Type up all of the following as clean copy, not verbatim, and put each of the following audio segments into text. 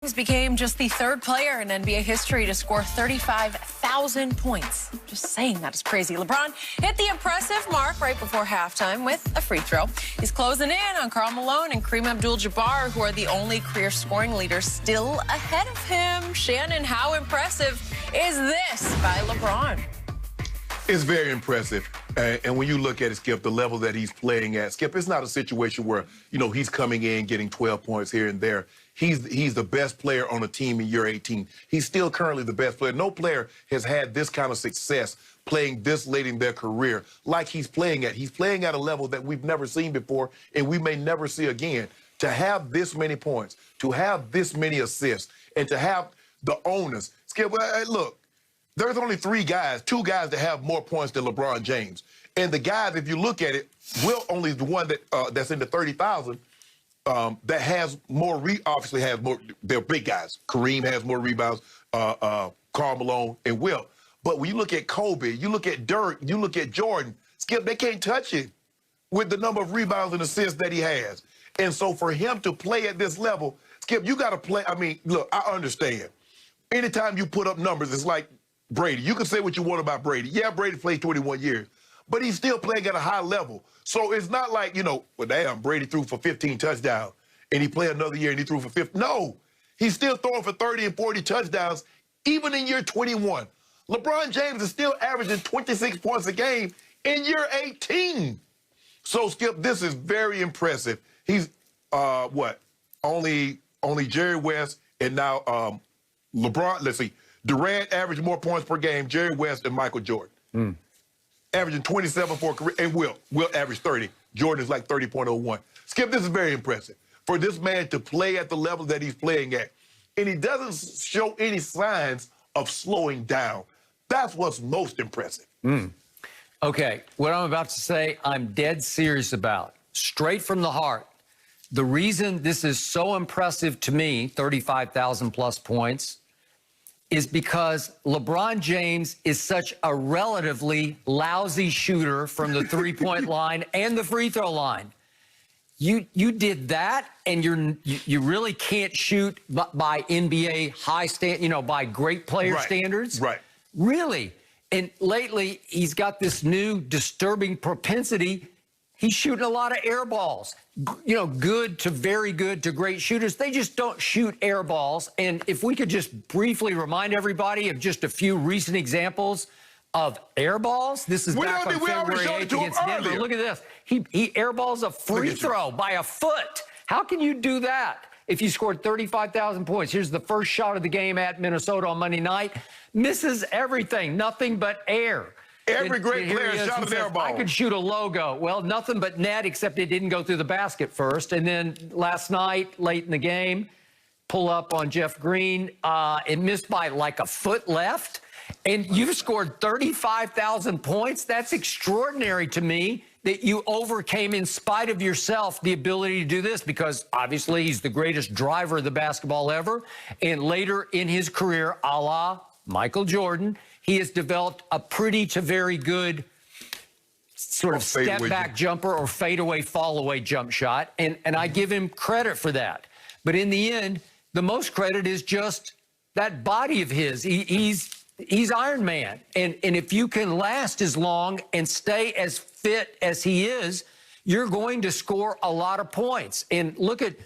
James became just the third player in NBA history to score 35,000 points. Just saying that is crazy. LeBron hit the impressive mark right before halftime with a free throw. He's closing in on Karl Malone and Kareem Abdul-Jabbar, who are the only career scoring leaders still ahead of him. Shannon, how impressive is this by LeBron? It's very impressive. And when you look at it, Skip, the level that he's playing at, Skip, it's not a situation where, he's coming in, getting 12 points here and there. He's the best player on a team in year 18. He's still currently the best player. No player has had this kind of success playing this late in their career like he's playing at. He's playing at a level that we've never seen before and we may never see again. To have this many points, to have this many assists, and to have the owners. Skip, look, there's only two guys that have more points than LeBron James. And the guys, if you look at it, Will only is the one that that's in the 30,000 that has more, obviously has more, they're big guys. Kareem has more rebounds, Karl Malone, and Will. But when you look at Kobe, you look at Dirk, you look at Jordan, Skip, they can't touch it with the number of rebounds and assists that he has. And so for him to play at this level, Skip, you got to play. I mean, look, I understand. Anytime you put up numbers, it's like Brady. You can say what you want about Brady. Yeah, Brady played 21 years, but he's still playing at a high level. So it's not like, well, damn, Brady threw for 15 touchdowns and he played another year and he threw for 50. No, he's still throwing for 30 and 40 touchdowns, even in year 21. LeBron James is still averaging 26 points a game in year 18. So, Skip, this is very impressive. He's, only Jerry West and now LeBron, let's see, Durant averaged more points per game, Jerry West and Michael Jordan. Averaging 27 for a career, and Will averaged 30. Jordan is like 30.01. Skip, this is very impressive. For this man to play at the level that he's playing at, and he doesn't show any signs of slowing down. That's what's most impressive. Okay, what I'm about to say, I'm dead serious about. Straight from the heart. The reason this is so impressive to me, 35,000 plus points, is because LeBron James is such a relatively lousy shooter from the three-point line and the free throw line. You did that, and you really can't shoot by NBA by great player standards. Right. Really. And lately, he's got this new disturbing propensity. He's shooting a lot of air balls. Good to very good to great shooters. They just don't shoot air balls. And if we could just briefly remind everybody of just a few recent examples of air balls. This is back on February 8th against Denver. Look at this. He airballs a free throw by a foot. How can you do that if you scored 35,000 points? Here's the first shot of the game at Minnesota on Monday night. Misses everything. Nothing but air. Every great player shot an air ball. I could shoot a logo. Well, nothing but net, except it didn't go through the basket first. And then last night, late in the game, pull up on Jeff Green. It missed by like a foot left. And you've scored 35,000 points. That's extraordinary to me that you overcame, in spite of yourself, the ability to do this, because obviously he's the greatest driver of the basketball ever. And later in his career, a la Michael Jordan, he has developed a pretty to very good sort of step-back jumper or fadeaway, fall-away jump shot, and I give him credit for that. But in the end, the most credit is just that body of his. He's Iron Man, and if you can last as long and stay as fit as he is, you're going to score a lot of points. And look at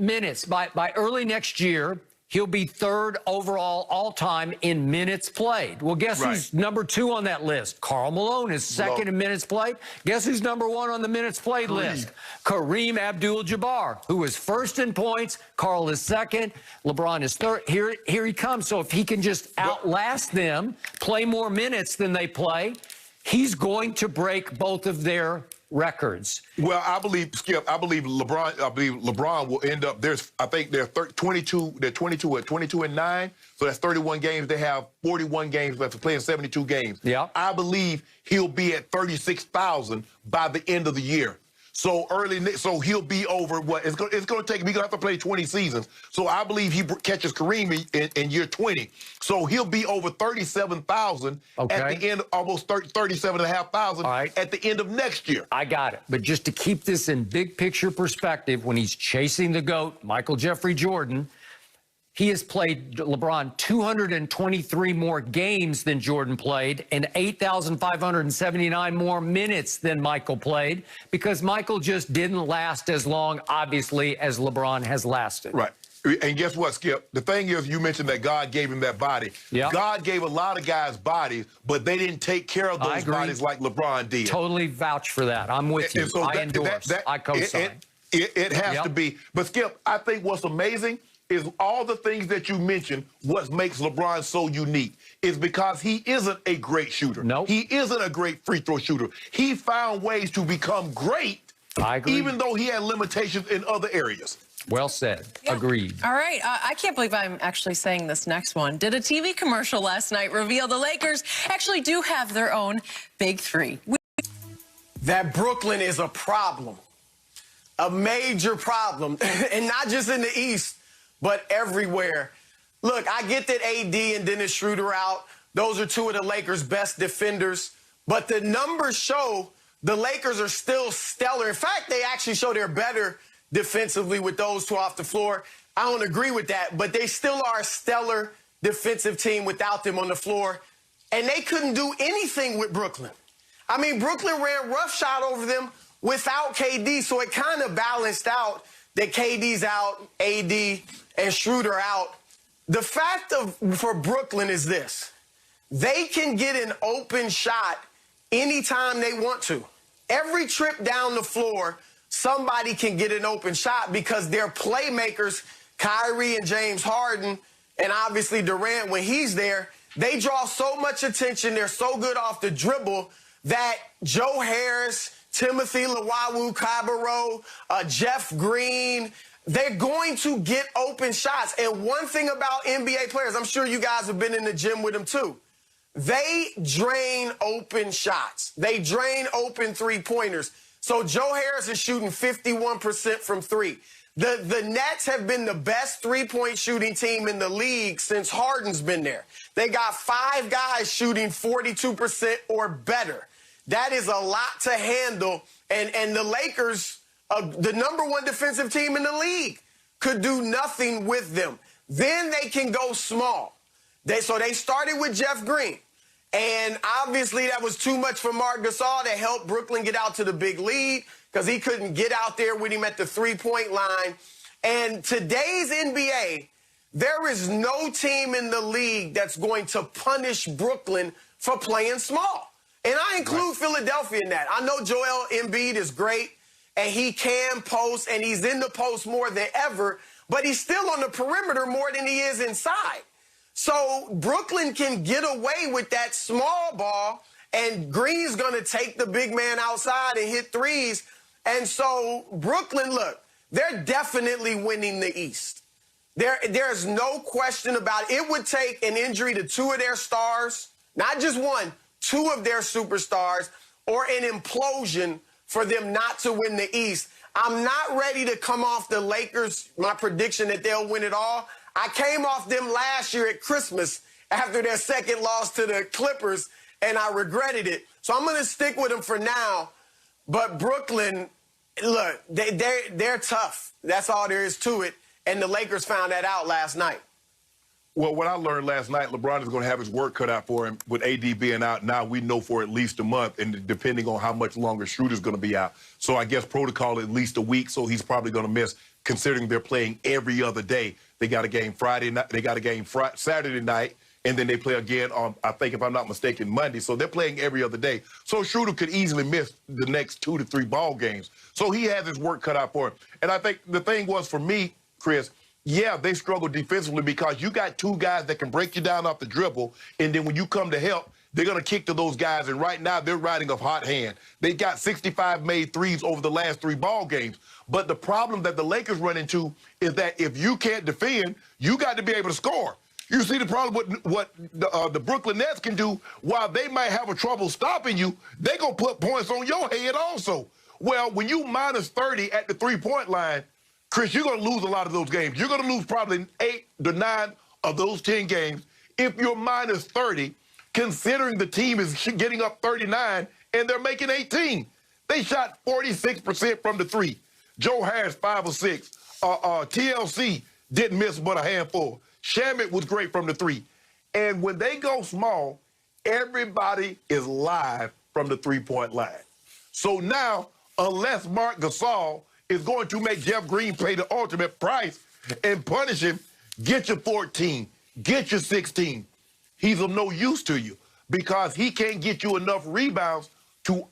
minutes. By early next year, he'll be third overall all-time in minutes played. Well, guess who's number 2 on that list? Karl Malone is second in minutes played. Guess who's number 1 on the minutes played list? Kareem Abdul-Jabbar, who is first in points. Karl is second. LeBron is third. Here he comes. So if he can just outlast them, play more minutes than they play, he's going to break both of their records. Well, I believe, Skip, I believe LeBron will end up, I think they're 22 and 9, so that's 31 games. They have 41 games left to play in 72 games. Yeah. I believe he'll be at 36,000 by the end of the year. So so he'll be over what it's going to take him. He's going to have to play 20 seasons. So I believe he catches Kareem in year 20. So he'll be over 37,000 at the end, almost 37,500 at the end of next year. I got it. But just to keep this in big picture perspective, when he's chasing the GOAT, Michael Jeffrey Jordan, He has played, LeBron, 223 more games than Jordan played and 8,579 more minutes than Michael played, because Michael just didn't last as long, obviously, as LeBron has lasted. Right. And guess what, Skip? The thing is, you mentioned that God gave him that body. Yep. God gave a lot of guys bodies, but they didn't take care of those bodies like LeBron did. Totally vouch for that. I'm with you. So I endorse. I co-sign. It has to be. But, Skip, I think what's amazing is all the things that you mentioned, what makes LeBron so unique is because he isn't a great shooter. Nope. He isn't a great free throw shooter. He found ways to become great, I agree, even though he had limitations in other areas. Well said. Yeah. Agreed. All right. I can't believe I'm actually saying this next one. Did a TV commercial last night reveal the Lakers actually do have their own big three? That Brooklyn is a problem, a major problem, and not just in the East, but everywhere. Look, I get that AD and Dennis Schroeder out. Those are two of the Lakers' best defenders. But the numbers show the Lakers are still stellar. In fact, they actually show they're better defensively with those two off the floor. I don't agree with that, but they still are a stellar defensive team without them on the floor. And they couldn't do anything with Brooklyn. I mean, Brooklyn ran roughshod over them without KD, so it kind of balanced out that KD's out, AD and Schroeder out. The fact for Brooklyn is this. They can get an open shot anytime they want to. Every trip down the floor, somebody can get an open shot because they're playmakers, Kyrie and James Harden, and obviously Durant when he's there. They draw so much attention. They're so good off the dribble that Joe Harris, Timothy Luwawu-Cabarrot, Jeff Green, they're going to get open shots. And one thing about NBA players, I'm sure you guys have been in the gym with them too, they drain open shots. They drain open three-pointers. So Joe Harris is shooting 51% from three. The Nets have been the best three-point shooting team in the league since Harden's been there. They got 5 guys shooting 42% or better. That is a lot to handle. And the Lakers, the #1 defensive team in the league, could do nothing with them. Then they can go small. So they started with Jeff Green. And obviously that was too much for Marc Gasol to help Brooklyn get out to the big lead because he couldn't get out there with him at the three-point line. And today's NBA, there is no team in the league that's going to punish Brooklyn for playing small. And I include Philadelphia in that. I know Joel Embiid is great, and he can post, and he's in the post more than ever, but he's still on the perimeter more than he is inside. So Brooklyn can get away with that small ball, and Green's going to take the big man outside and hit threes. And so Brooklyn, look, they're definitely winning the East. There's no question about it. It would take an injury to 2 of their stars, not just 1, 2 of their superstars, or an implosion for them not to win the East. I'm not ready to come off the Lakers, my prediction that they'll win it all. I came off them last year at Christmas after their second loss to the Clippers, and I regretted it. So I'm going to stick with them for now. But Brooklyn, look, they're tough. That's all there is to it. And the Lakers found that out last night. Well, what I learned last night, LeBron is going to have his work cut out for him with AD being out. Now we know for at least a month, and depending on how much longer Schroeder's going to be out. So I guess protocol at least a week, so he's probably going to miss, considering they're playing every other day. They got a game Friday night, they got a game Saturday night, and then they play again on, I think if I'm not mistaken, Monday. So they're playing every other day. So Schroeder could easily miss the next 2 to 3 ball games. So he has his work cut out for him. And I think the thing was for me, Chris, yeah, they struggle defensively because you got 2 guys that can break you down off the dribble, and then when you come to help, they're going to kick to those guys, and right now they're riding a hot hand. They got 65 made threes over the last 3 ball games. But the problem that the Lakers run into is that if you can't defend, you got to be able to score. You see the problem with what the Brooklyn Nets can do. While they might have a trouble stopping you, they're going to put points on your head also. Well, when you minus 30 at the three-point line, Chris, you're going to lose a lot of those games. You're going to lose probably 8 to 9 of those 10 games if you're minus 30, considering the team is getting up 39 and they're making 18. They shot 46% from the 3. Joe Harris, 5 of 6. TLC, didn't miss but a handful. Shannon was great from the three. And when they go small, everybody is live from the three-point line. So now, unless Marc Gasol is going to make Jeff Green pay the ultimate price and punish him, get your 14, get your 16. He's of no use to you because he can't get you enough rebounds to